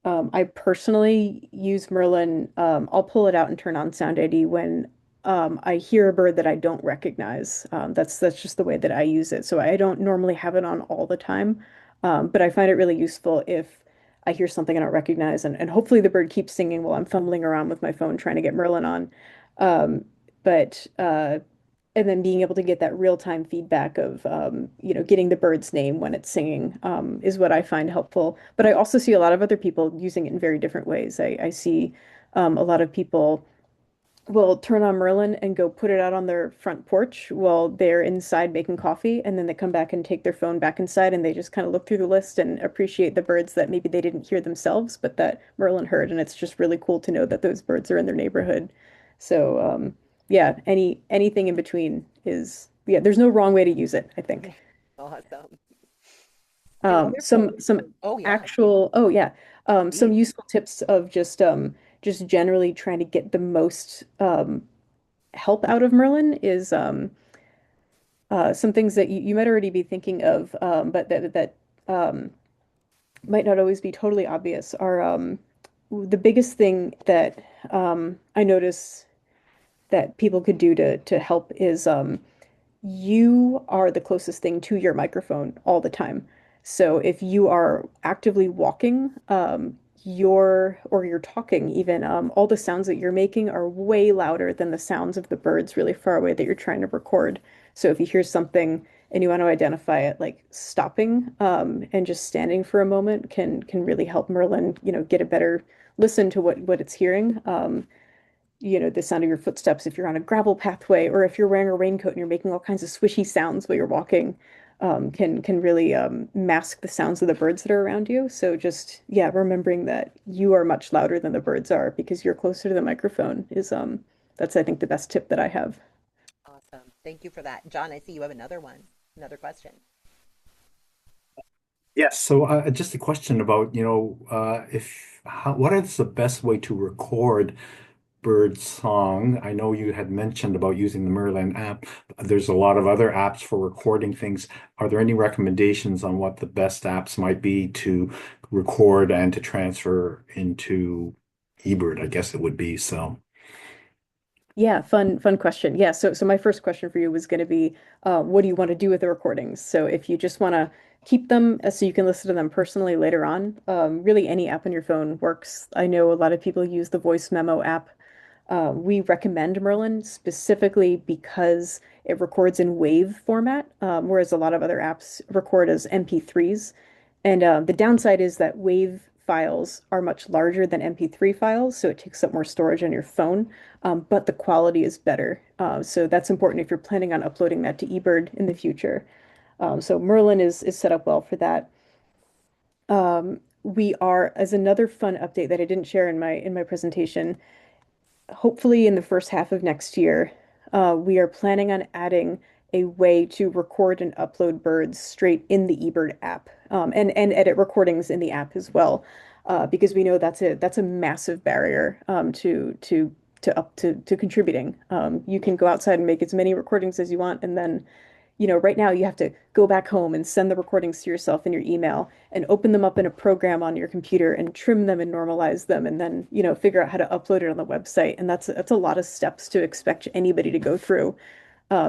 I personally use Merlin. I'll pull it out and turn on Sound ID when I hear a bird that I don't recognize. That's just the way that I use it. So I don't normally have it on all the time, but I find it really useful if I hear something I don't recognize, and hopefully the bird keeps singing while I'm fumbling around with my phone trying to get Merlin on. But and then being able to get that real-time feedback of getting the bird's name when it's singing is what I find helpful. But I also see a lot of other people using it in very different ways. I see a lot of people will turn on Merlin and go put it out on their front porch while they're inside making coffee, and then they come back and take their phone back inside and they just kind of look through the list and appreciate the birds that maybe they didn't hear themselves, but that Merlin heard. And it's just really cool to know that those birds are in their neighborhood. So yeah, anything in between is yeah, there's no wrong way to use it, I think. Awesome. Do other folks? Some Oh, yeah, actual oh yeah, some please. useful tips of just generally trying to get the most help out of Merlin is some things that you might already be thinking of, but that might not always be totally obvious are the biggest thing that I notice that people could do to help is you are the closest thing to your microphone all the time. So if you are actively walking, you're talking even, all the sounds that you're making are way louder than the sounds of the birds really far away that you're trying to record. So if you hear something and you want to identify it, like stopping, and just standing for a moment can really help Merlin, get a better listen to what it's hearing. The sound of your footsteps if you're on a gravel pathway or if you're wearing a raincoat and you're making all kinds of swishy sounds while you're walking, can really mask the sounds of the birds that are around you. So just yeah, remembering that you are much louder than the birds are because you're closer to the microphone is that's I think the best tip that I have. Awesome. Thank you for that. John, I see you have another one, another question. Yes. So, just a question about, if what is the best way to record bird song. I know you had mentioned about using the Merlin app. There's a lot of other apps for recording things. Are there any recommendations on what the best apps might be to record and to transfer into eBird? I guess it would be so. Yeah, fun question. Yeah, so my first question for you was going to be, what do you want to do with the recordings? So if you just want to keep them so you can listen to them personally later on, really any app on your phone works. I know a lot of people use the voice memo app. We recommend Merlin specifically because it records in WAV format, whereas a lot of other apps record as MP3s. And the downside is that WAV files are much larger than MP3 files, so it takes up more storage on your phone, but the quality is better. So that's important if you're planning on uploading that to eBird in the future. So Merlin is set up well for that. We are, as another fun update that I didn't share in my presentation, hopefully in the first half of next year, we are planning on adding a way to record and upload birds straight in the eBird app, and edit recordings in the app as well, because we know that's a massive barrier to contributing. You can go outside and make as many recordings as you want, and then right now you have to go back home and send the recordings to yourself in your email and open them up in a program on your computer and trim them and normalize them and then, figure out how to upload it on the website. And that's a lot of steps to expect anybody to go through.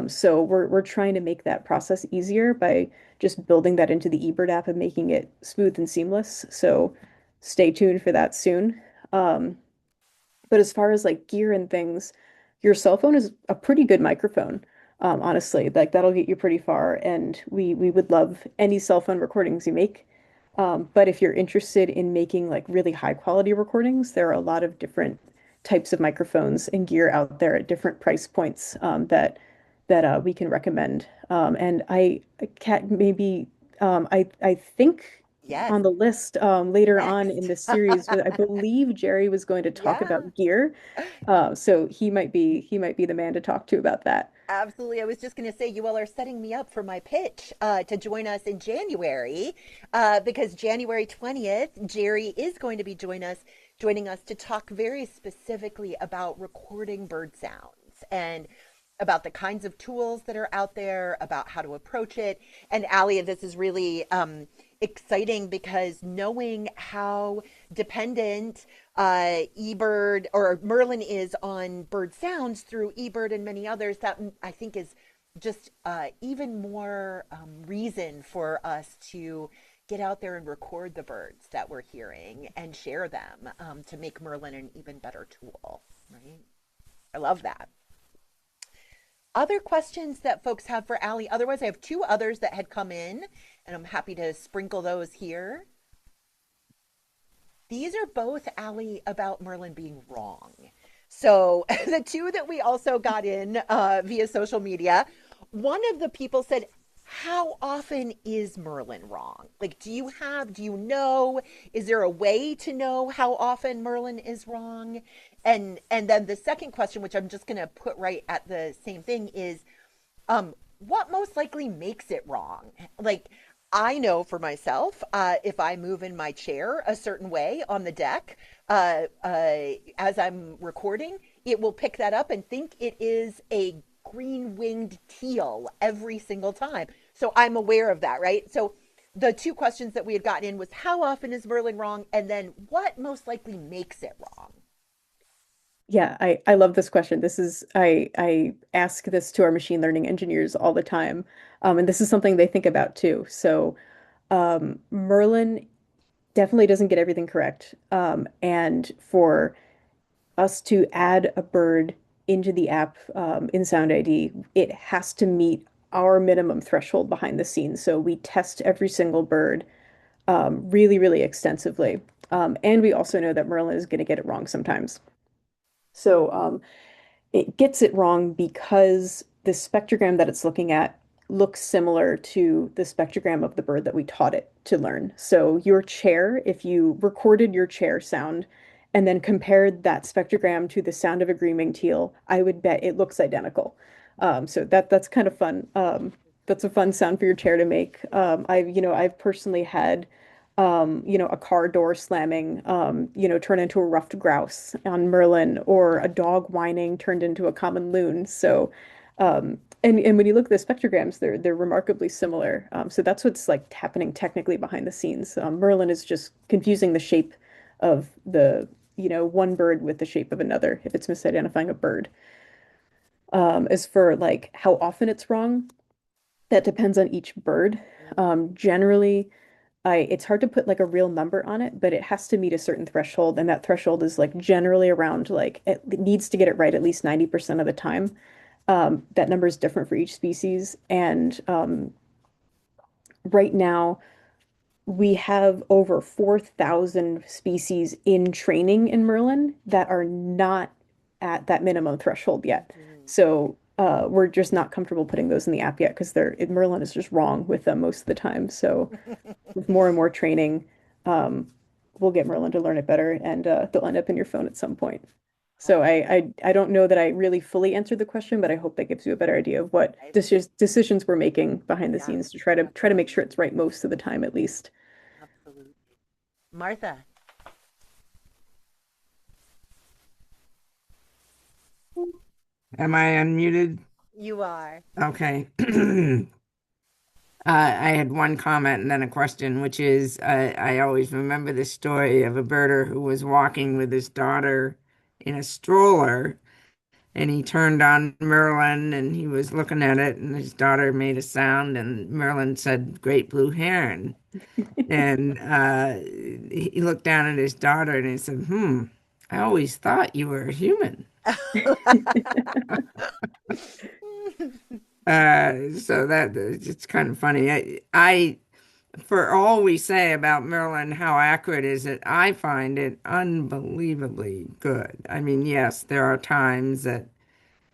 So we're trying to make that process easier by just building that into the eBird app and making it smooth and seamless. So stay tuned for that soon. But as far as like gear and things, your cell phone is a pretty good microphone. Honestly, like that'll get you pretty far, and we would love any cell phone recordings you make. But if you're interested in making like really high quality recordings, there are a lot of different types of microphones and gear out there at different price points that we can recommend. And I can't maybe I think Yes. on the list later on in Next. this series, I believe Jerry was going to talk Yeah. about gear. So he might be the man to talk to about that. Absolutely. I was just going to say, you all are setting me up for my pitch to join us in January, because January 20th, Jerry is going to be joining us to talk very specifically about recording bird sounds and about the kinds of tools that are out there, about how to approach it. And Allie, this is really exciting because knowing how dependent eBird or Merlin is on bird sounds through eBird and many others, that I think is just even more reason for us to get out there and record the birds that we're hearing and share them to make Merlin an even better tool, right? I love that. Other questions that folks have for Allie? Otherwise, I have two others that had come in, and I'm happy to sprinkle those here. These are both, Allie, about Merlin being wrong. So the two that we also got in via social media, one of the people said, how often is Merlin wrong? Like, do you know, is there a way to know how often Merlin is wrong? And then the second question, which I'm just going to put right at the same thing, is what most likely makes it wrong? Like, I know for myself, if I move in my chair a certain way on the deck as I'm recording, it will pick that up and think it is a green-winged teal every single time. So I'm aware of that, right? So the two questions that we had gotten in was how often is Merlin wrong? And then what most likely makes it wrong? Yeah, I love this question. I ask this to our machine learning engineers all the time, and this is something they think about too. So Merlin definitely doesn't get everything correct, and for us to add a bird into the app in Sound ID, it has to meet our minimum threshold behind the scenes. So we test every single bird really, really extensively, and we also know that Merlin is going to get it wrong sometimes. So it gets it wrong because the spectrogram that it's looking at looks similar to the spectrogram of the bird that we taught it to learn. So your chair, if you recorded your chair sound and then compared that spectrogram to the sound of a green-winged teal, I would bet it looks identical. So that's kind of fun. That's a fun sound for your chair to make. I've personally had a car door slamming, turn into a ruffed grouse on Merlin, or a dog whining turned into a common loon. So, and when you look at the spectrograms, they're remarkably similar. So that's what's like happening technically behind the scenes. Merlin is just confusing the shape of one bird with the shape of another if it's misidentifying a bird. As for like how often it's wrong, that depends on each bird. Generally, it's hard to put like a real number on it, but it has to meet a certain threshold, and that threshold is like generally around like it needs to get it right at least 90% of the time. That number is different for each species, and right now we have over 4,000 species in training in Merlin that are not at that minimum threshold yet. So we're just not comfortable putting those in the app yet because Merlin is just wrong with them most of the time. So with more and more training, we'll get Merlin to learn it better, and they'll end up in your phone at some point. So I don't know that I really fully answered the question, but I hope that gives you a better idea of what decisions we're making behind the Yeah, scenes to try to make sure it's right most of the time at least. absolutely. Martha, Am I unmuted? you are. Okay. I had one comment and then a question, which is I always remember the story of a birder who was walking with his daughter in a stroller, and he turned on Merlin and he was looking at it, and his daughter made a sound, and Merlin said, "Great blue heron." And he looked down at his daughter and he said, I always thought you were a human. So that it's kind of funny. For all we say about Merlin, how accurate is it? I find it unbelievably good. I mean, yes, there are times that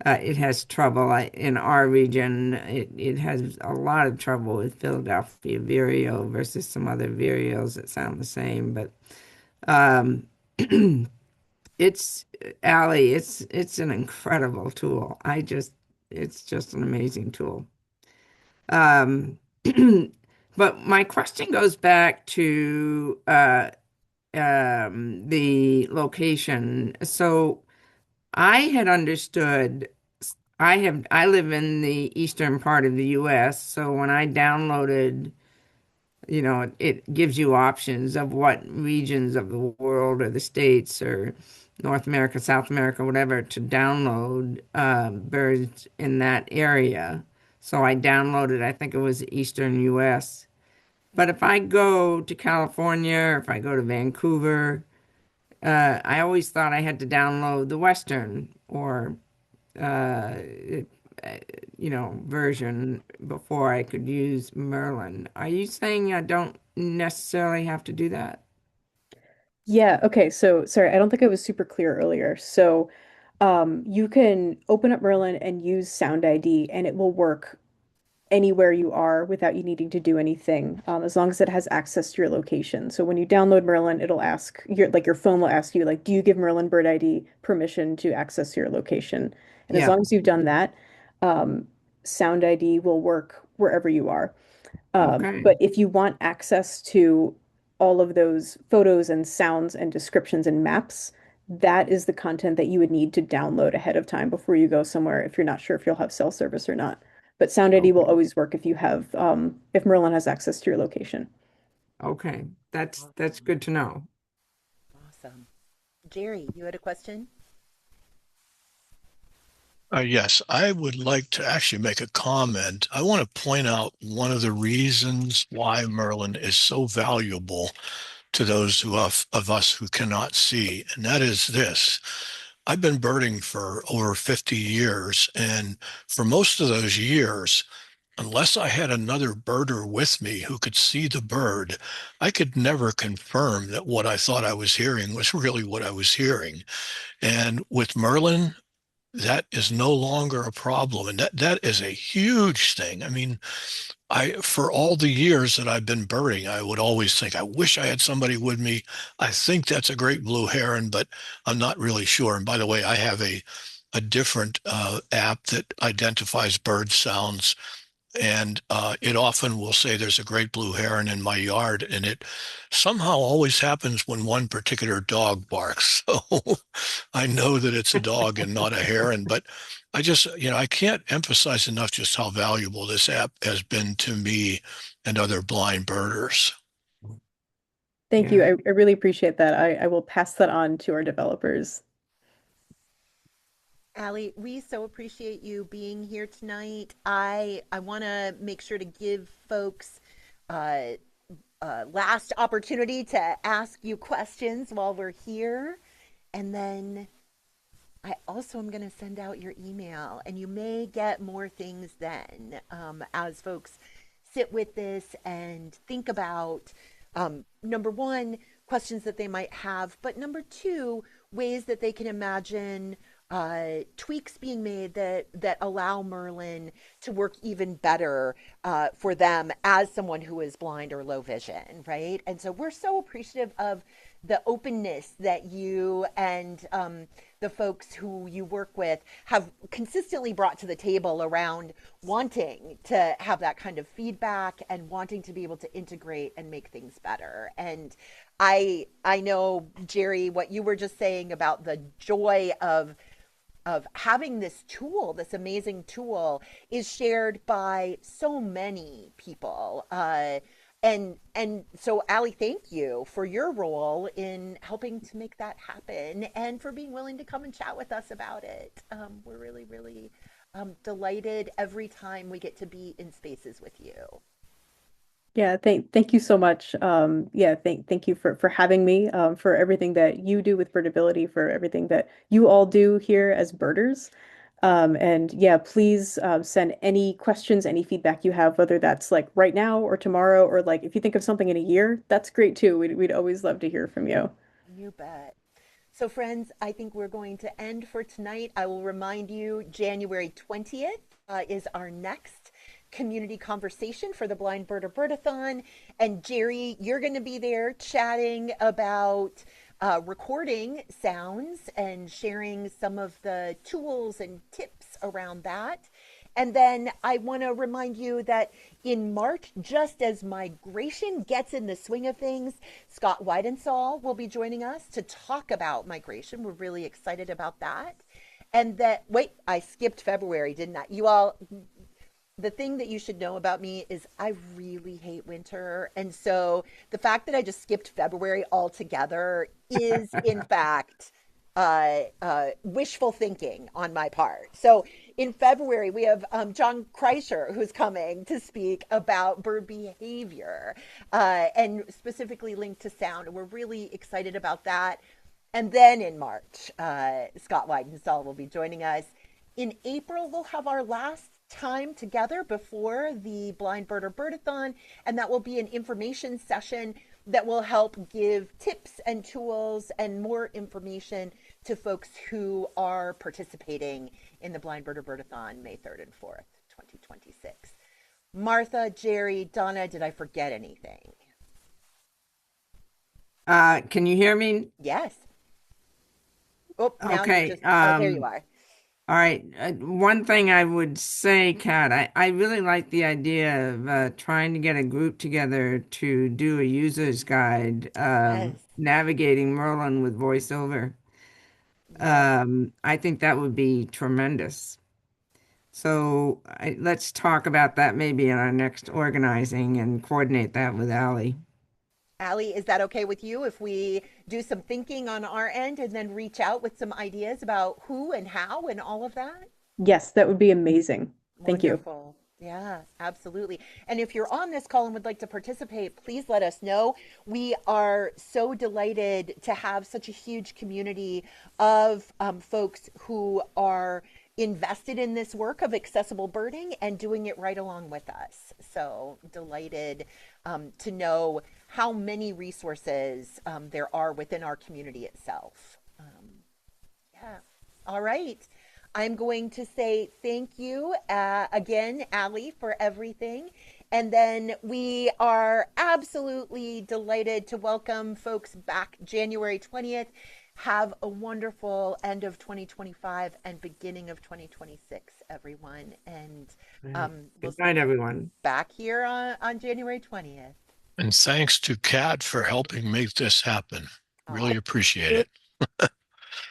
it has trouble. In our region, it has a lot of trouble with Philadelphia vireo versus some other vireos that sound the same. But um, it's Allie, it's an incredible tool. It's just an amazing tool. Um, but my question goes back to the location. So I had understood. I live in the eastern part of the US, so when I downloaded, it gives you options of what regions of the world or the states or North America, South America, whatever, to download birds in that area. So I downloaded, I think it was Eastern US. But if I go to California or if I go to Vancouver, I always thought I had to download the Western or uh, version before I could use Merlin. Are you saying I don't necessarily have to do that? Yeah, okay. So sorry, I don't think I was super clear earlier. So you can open up Merlin and use Sound ID, and it will work anywhere you are without you needing to do anything, as long as it has access to your location. So when you download Merlin, it'll ask your phone will ask you like, do you give Merlin Bird ID permission to access your location? And as Yeah. long as you've done that, um, Sound ID will work wherever you are. Okay. But if you want access to all of those photos and sounds and descriptions and maps, that is the content that you would need to download ahead of time before you go somewhere if you're not sure if you'll have cell service or not. But Sound ID will Okay. always work if Merlin has access to your location. Okay. That's Awesome. good to know. Awesome. Jerry, you had a question? Yes, I would like to actually make a comment. I want to point out one of the reasons why Merlin is so valuable to those of us who cannot see, and that is this. I've been birding for over 50 years, and for most of those years, unless I had another birder with me who could see the bird, I could never confirm that what I thought I was hearing was really what I was hearing. And with Merlin, that is no longer a problem. And that is a huge thing. I mean, for all the years that I've been birding, I would always think, I wish I had somebody with me. I think that's a great blue heron, but I'm not really sure. And by the way, I have a different app that identifies bird sounds And it often will say there's a great blue heron in my yard, and it somehow always happens when one particular dog barks. So I know that it's a dog and not a heron, but I just, I can't emphasize enough just how valuable this app has been to me and other blind birders. Thank you. Yeah. I really appreciate that. I will pass that on to our developers. Alli, we so appreciate you being here tonight. I want to make sure to give folks uh, last opportunity to ask you questions while we're here, and then I also am going to send out your email, and you may get more things then as folks sit with this and think about number one, questions that they might have, but number two, ways that they can imagine tweaks being made that allow Merlin to work even better for them as someone who is blind or low vision, right? And so we're so appreciative of the openness that you and the folks who you work with have consistently brought to the table around wanting to have that kind of feedback and wanting to be able to integrate and make things better. And I know, Jerry, what you were just saying about the joy of having this tool, this amazing tool, is shared by so many people. And so, Alli, thank you for your role in helping to make that happen and for being willing to come and chat with us about it. We're really, really delighted every time we get to be in spaces with you. Yeah, thank you so much. Yeah, thank you for having me, for everything that you do with birdability, for everything that you all do here as birders. And yeah, please send any questions, any feedback you have, whether that's like right now or tomorrow, or like if you think of something in a year, that's great too. We'd always love to hear from you. You bet. So, friends, I think we're going to end for tonight. I will remind you January 20th is our next community conversation for the Blind Bird-a-Thon. And Jerry, you're going to be there chatting about recording sounds and sharing some of the tools and tips around that. And then I want to remind you that in March, just as migration gets in the swing of things, Scott Weidensaul will be joining us to talk about migration. We're really excited about that. And that, wait, I skipped February, didn't I? You all, the thing that you should know about me is I really hate winter. And so the fact that I just skipped February altogether is, in fact, wishful thinking on my part. So in February, we have John Kreischer, who's coming to speak about bird behavior and specifically linked to sound. And we're really excited about that. And then in March, Scott Weidensaul will be joining us. In April, we'll have our last time together before the Blind Bird-a-Thon, and that will be an information session that will help give tips and tools and more information to folks who are participating in the Blind Bird-a-Thon May 3rd and 4th, 2026. Martha, Jerry, Donna, did I forget anything? Can you hear me? Yes. Oh, now you're Okay. just, oh, there you are. All right. One thing I would say, Kat, I really like the idea of trying to get a group together to do a user's guide, Yes. navigating Merlin with voiceover. Yes. I think that would be tremendous. So let's talk about that maybe in our next organizing and coordinate that with Alli. Alli, is that okay with you if we do some thinking on our end and then reach out with some ideas about who and how and all of that? Yes, that would be amazing. Thank you. Wonderful. Yeah, absolutely. And if you're on this call and would like to participate, please let us know. We are so delighted to have such a huge community of folks who are invested in this work of accessible birding and doing it right along with us. So delighted to know how many resources there are within our community itself. Yeah. All right. I'm going to say thank you again, Alli, for everything. And then we are absolutely delighted to welcome folks back January 20th. Have a wonderful end of 2025 and beginning of 2026, everyone. And Right. we'll Good night, everyone. back here on January 20th. And thanks to Kat for helping make this happen. Really appreciate it.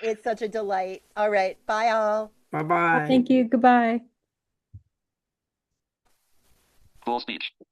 It's such a delight. All right. Bye, all. Bye-bye. Thank you. Goodbye. Full speech.